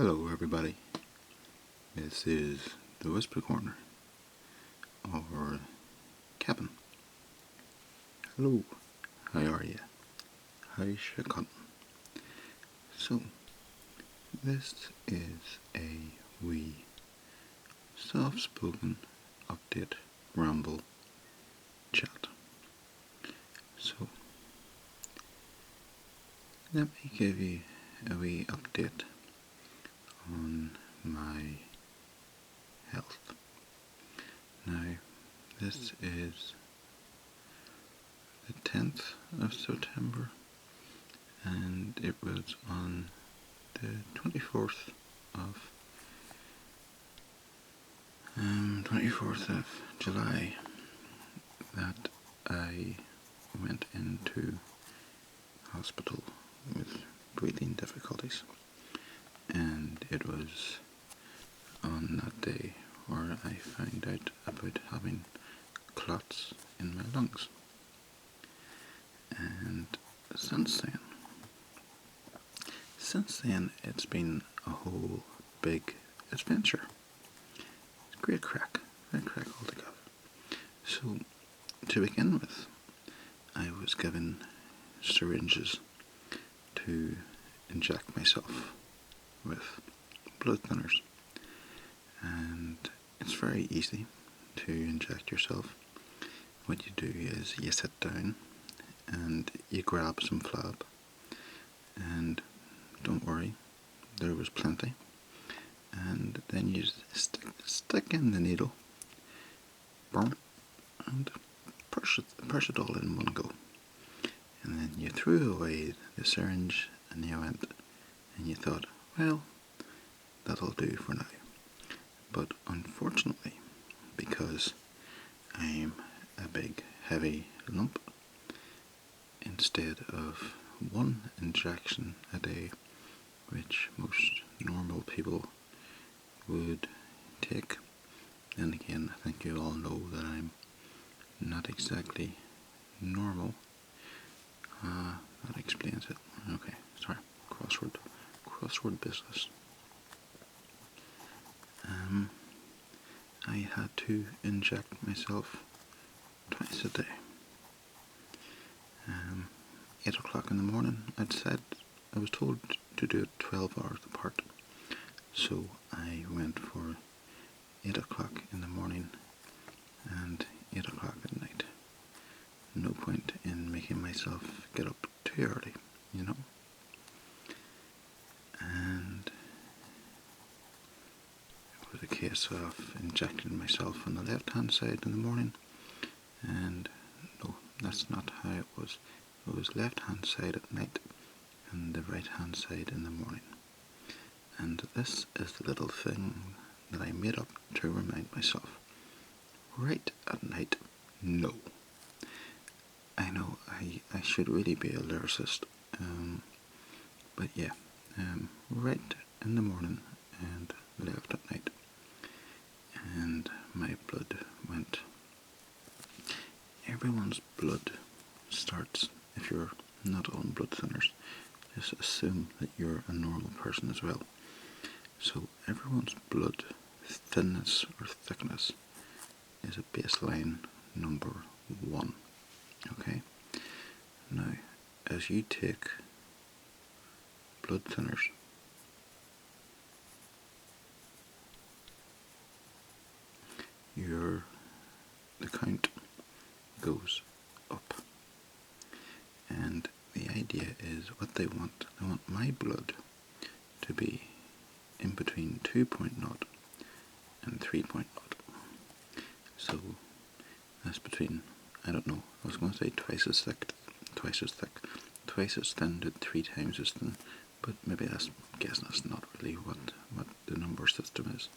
Hello everybody, this is TheWhisperCorner, or Cabin. Hello, how are you? How's your cotton? So, this is a wee soft-spoken update ramble chat. So, let me give you a wee update on my health. Now, this is the 10th of September, and it was on the 24th of 24th of July that I went into hospital with breathing difficulties, and it was on that day where I found out about having clots in my lungs. And since then it's been a whole big adventure. It's great crack altogether. So, to begin with, I was given syringes to inject myself with blood thinners, and it's very easy to inject yourself. What you do is you sit down and you grab some flab, and don't worry, there was plenty, and then you stick in the needle, and push it all in one go, and then you threw away the syringe and you went and you thought, well, that'll do for now. But unfortunately, because I'm a big heavy lump, instead of one injection a day, which most normal people would take, and again, I think you all know that I'm not exactly normal. That explains it. Okay, sorry, crossword business. I had to inject myself twice a day. 8 o'clock in the morning, I was told to do it 12 hours apart. So I went for 8 o'clock in the morning and 8 o'clock at night. No point in making myself get up too early, you know. And it was a case of injecting myself on the left-hand side in the morning, and no, that's not how it was. It was left-hand side at night and the right-hand side in the morning. And this is the little thing that I made up to remind myself. Right at night, no. I know I should really be a lyricist, but yeah, right in the morning and left at night. And my blood went. Everyone's blood starts, if you're not on blood thinners, just assume that you're a normal person as well. So everyone's blood thinness or thickness is a baseline number 1. Okay? Now, as you take blood thinners, the count goes up. And the idea is what they want my blood to be in between 2.0 and 3.0. So that's between, I don't know, I was going to say twice as thin to 3 times as thin, but maybe that's not really what the number system is.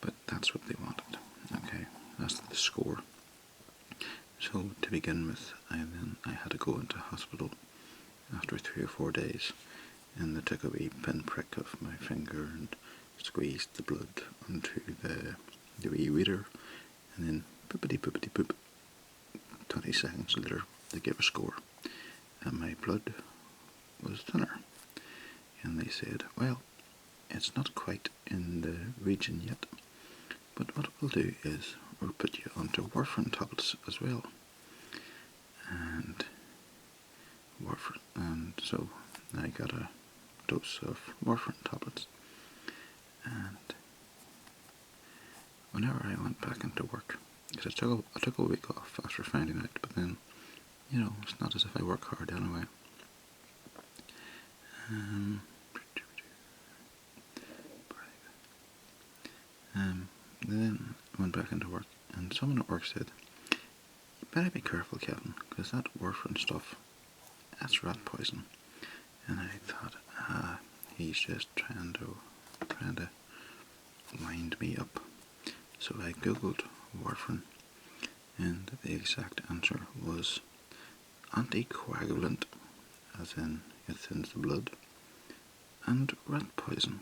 But that's what they wanted. Okay, that's the score. So to begin with, I had to go into hospital after 3 or 4 days, and they took a wee pinprick of my finger and squeezed the blood onto the wee reader, and then boopity boop. 20 seconds later, they gave a score, and my blood was thinner. And they said, well, it's not quite in the region yet, but what we'll do is we'll put you onto warfarin tablets as well. And so I got a dose of warfarin tablets, and whenever I went back into work, because I took a week off after finding out, but then, it's not as if I work hard anyway. Then I went back into work, and someone at work said, "You better be careful, Kevin, because that warfarin stuff, that's rat poison." And I thought, he's just trying to wind me up. So I googled warfarin, and the exact answer was anticoagulant, as in it thins the blood, and rat poison.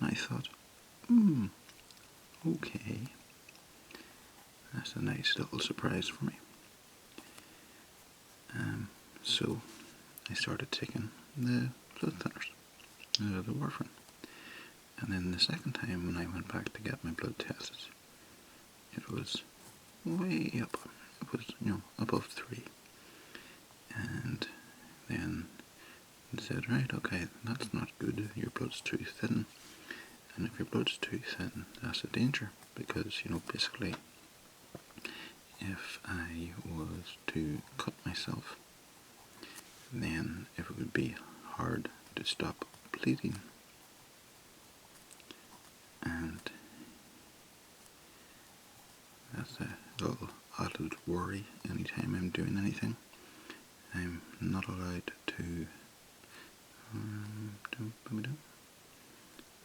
And I thought, okay, that's a nice little surprise for me. So I started taking the blood thinners, the warfarin. And then the second time when I went back to get my blood tested, it was way up. It was, above 3. And then they said, right, okay, that's not good. Your blood's too thin. And if your blood's too thin, that's a danger. Because, basically, if I was to cut myself, then it would be hard to stop bleeding. And that's a little added worry anytime I'm doing anything. I'm not allowed to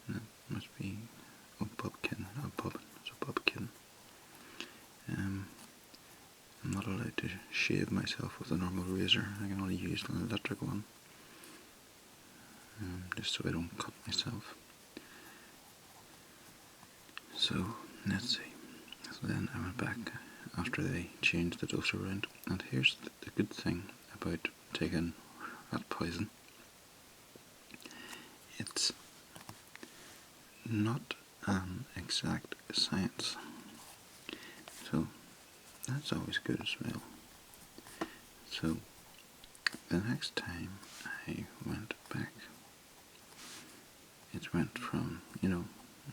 that must be a pumpkin. I'm not allowed to shave myself with a normal razor. I can only use an electric one, just so I don't cut myself. So, let's see. So then I went back after they changed the dose around, and here's the good thing about taking rat poison. It's not an exact science, so that's always good as well. So the next time I went back, it went from,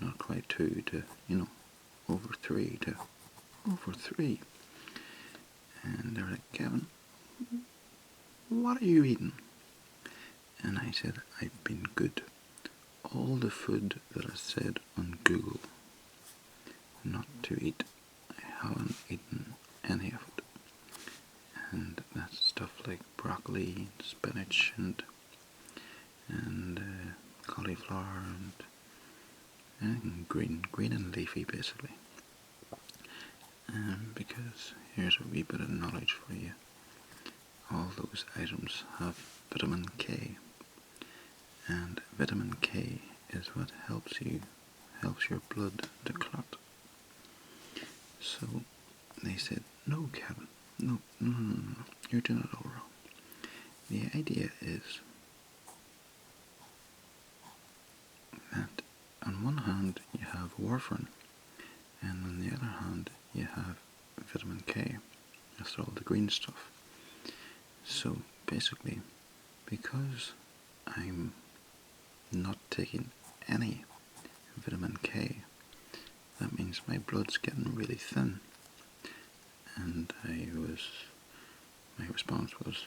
not quite 2 to, over 3 to over 3. And they were like, "Kevin, what are you eating?" And I said, "I've been good. All the food that I said on Google not to eat, I haven't eaten any of it. And that's stuff like broccoli, spinach, and cauliflower, and green and leafy, basically. Because here's a wee bit of knowledge for you. All those items have vitamin K, and vitamin K is what helps your blood to clot. So they said, "No, Kevin, no, you're doing it all wrong. The idea is that on one hand you have warfarin, and on the other hand you have vitamin K. That's all the green stuff. So basically, because I'm not taking any vitamin K, that means my blood's getting really thin." And my response was,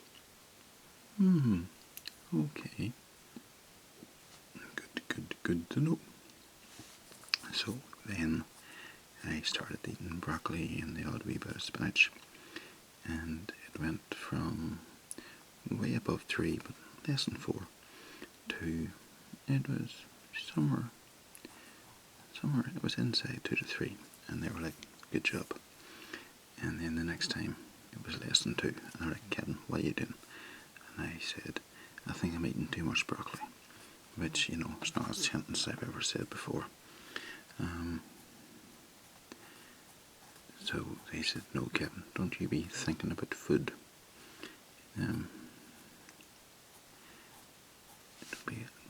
okay, good to know. So then I started eating broccoli and the odd wee bit of spinach, and it went from way above 3, but less than 4, to, it was somewhere, it was inside 2 to 3, and they were like, "Good job." And then the next time it was less than 2, and they were like, "Kevin, what are you doing?" And I said, "I think I'm eating too much broccoli," which, it's not a sentence I've ever said before. So they said, "No, Kevin, don't you be thinking about food. Don't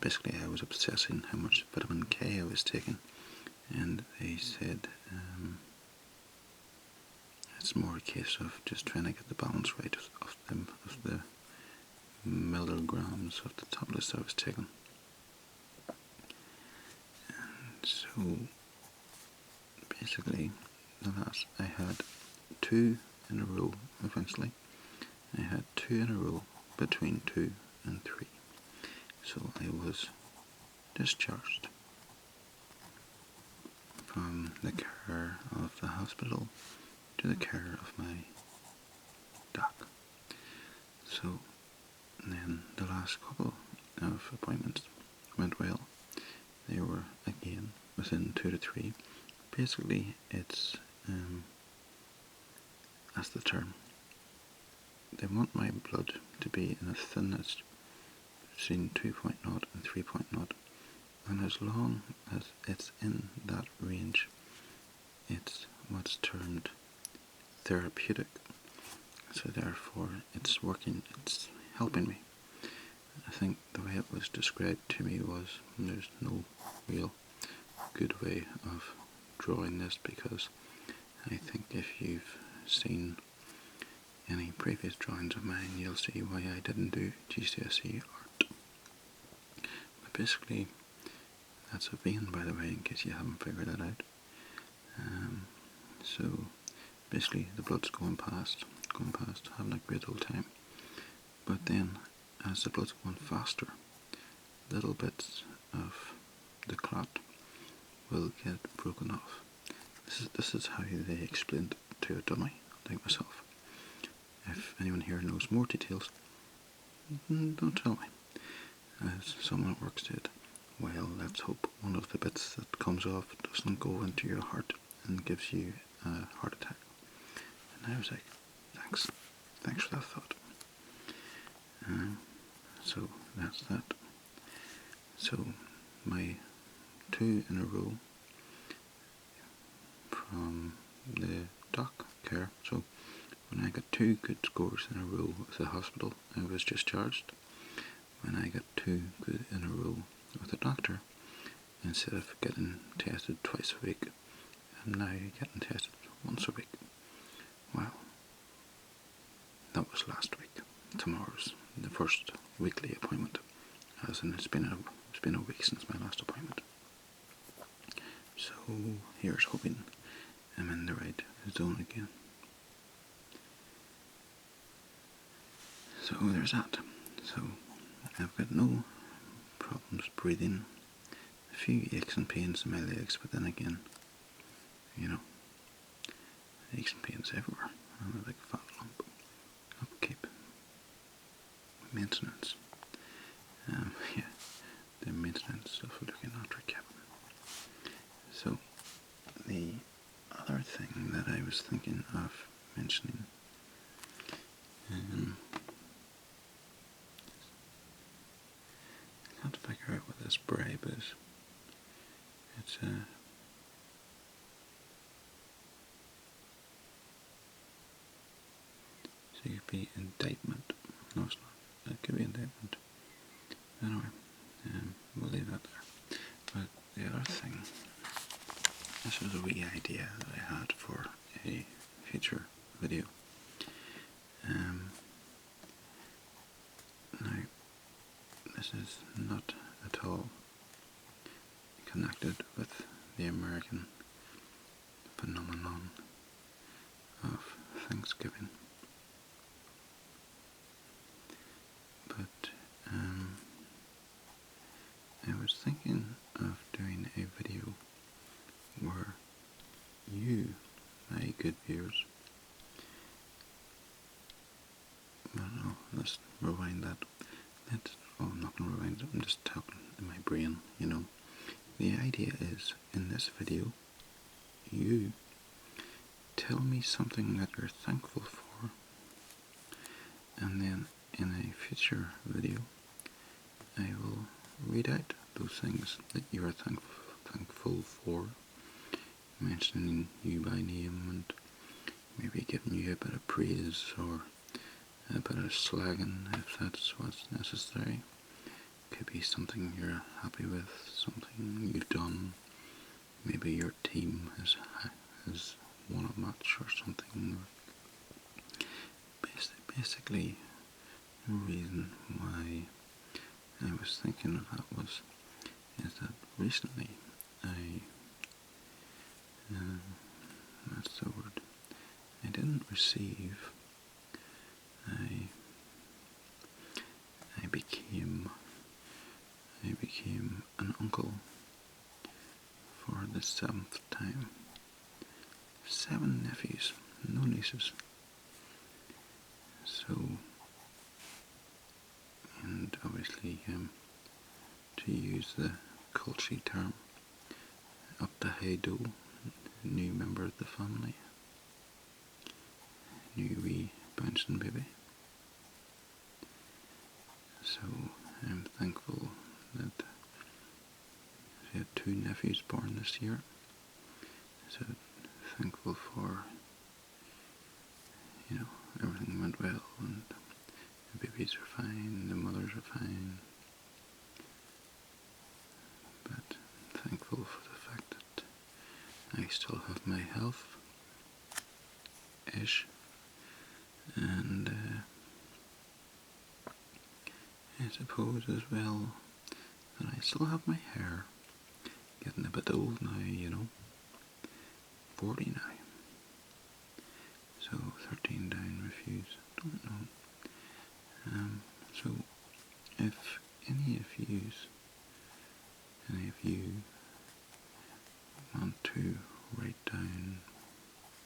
basically I was obsessing how much vitamin K I was taking, and they said it's more a case of just trying to get the balance right of the milligrams of the tablets I was taking. And so basically, I had 2 in a row eventually. I had 2 in a row between 2 and 3. So I was discharged from the care of the hospital to the care of my doc. So then the last couple of appointments went well. They were again within 2 to 3. Basically, it's that's the term. They want my blood to be in a thinness between 2.0 and 3.0, and as long as it's in that range, it's what's termed therapeutic. So therefore, it's working, it's helping me. I think the way it was described to me was there's no real good way of drawing this, because I think if you've seen any previous drawings of mine, you'll see why I didn't do GCSE art. But basically, that's a vein, by the way, in case you haven't figured that out. So basically the blood's going past, having a great old time. But then, as the blood's going faster, little bits of the clot will get broken off. This is how they explained it to a dummy like myself. If anyone here knows more details, don't tell me. As someone that works it, well, let's hope one of the bits that comes off doesn't go into your heart and gives you a heart attack. And I was like, thanks for that thought. So that's that. So my 2 in a row from the doc care. So when I got 2 good scores in a row with the hospital, I was discharged. When I got 2 good in a row with the doctor, instead of getting tested twice a week, I'm now getting tested once a week. Well, that was last week. Tomorrow's the first weekly appointment, as in it's been a week since my last appointment. So here's hoping I'm in the right zone again. So there's that. So I've got no problems breathing, a few aches and pains in my legs, but then again, aches and pains everywhere. I'm a big fat lump. Upkeep. Maintenance. The maintenance of looking after Kevin. So, the other thing that I was thinking of mentioning, I can't figure out what this bribe is. It's so it could be indictment. No, it's not. It could be indictment. Anyway, we'll leave that there. But the other thing, this was a wee idea that I had for a future video. Now, this is not at all connected with the American phenomenon of Thanksgiving. But I was thinking of doing a video where you, my good viewers, let's rewind that. I'm not going to rewind it, I'm just talking in my brain, The idea is, in this video, you tell me something that you're thankful for, and then in a future video, I will read out those things that you are thankful for, mentioning you by name and maybe giving you a bit of praise or a bit of slagging if that's what's necessary, could be something you're happy with, something you've done. Maybe your team has won a match or something. Basically, the reason why I was thinking of that is that recently that's the word, I didn't receive, I became an uncle for the 7th time. 7 nephews, no nieces. So, and obviously, to use the culture term, up to hey do, new member of the family, new wee bouncing baby. So I'm thankful that I had 2 nephews born this year. So thankful for, everything went well and the babies are fine, the mothers are fine. But thankful for the fact that I still have my health-ish, and I suppose as well that I still have my hair. Getting a bit old now, 40 now. So 13 down, refuse, don't know. So if any of you want to write down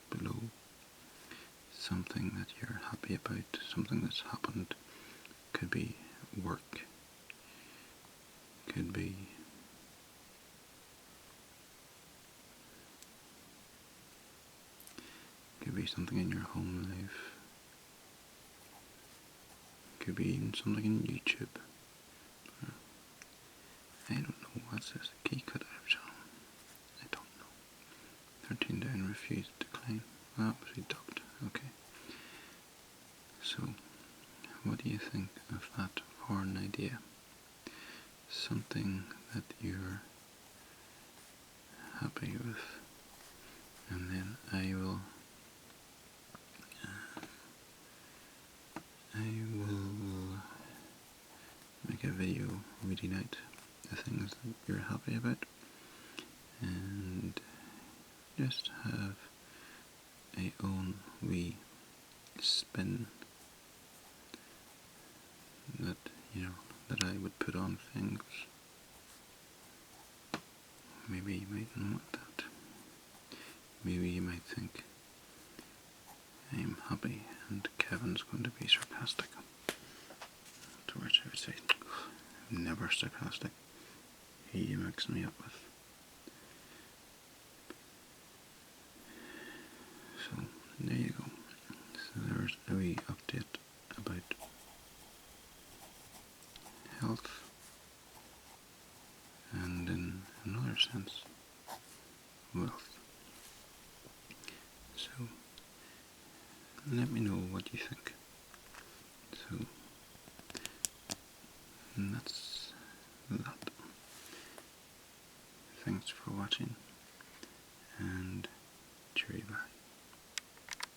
below something that you're happy about, something that's happened, could be work, could be something in your home life, could be even something in YouTube. I don't know, what's this? Key cut out channel. I don't know. 13 down, refuse, decline. That was reduct. Okay. So, what do you think of that for an idea? Something that you're happy with, and then I will make a video reading out the things that you're happy about, and just have a own wee spin that that I would put on things. Maybe you might not want that. Maybe you might think I'm happy and Kevin's going to be sarcastic. To which I would say, I'm never sarcastic. He mixes me up with. So there you go. So there's a wee update about health, and in another sense, wealth. So let me know what you think. So that's that. Thanks for watching, and cheery bye.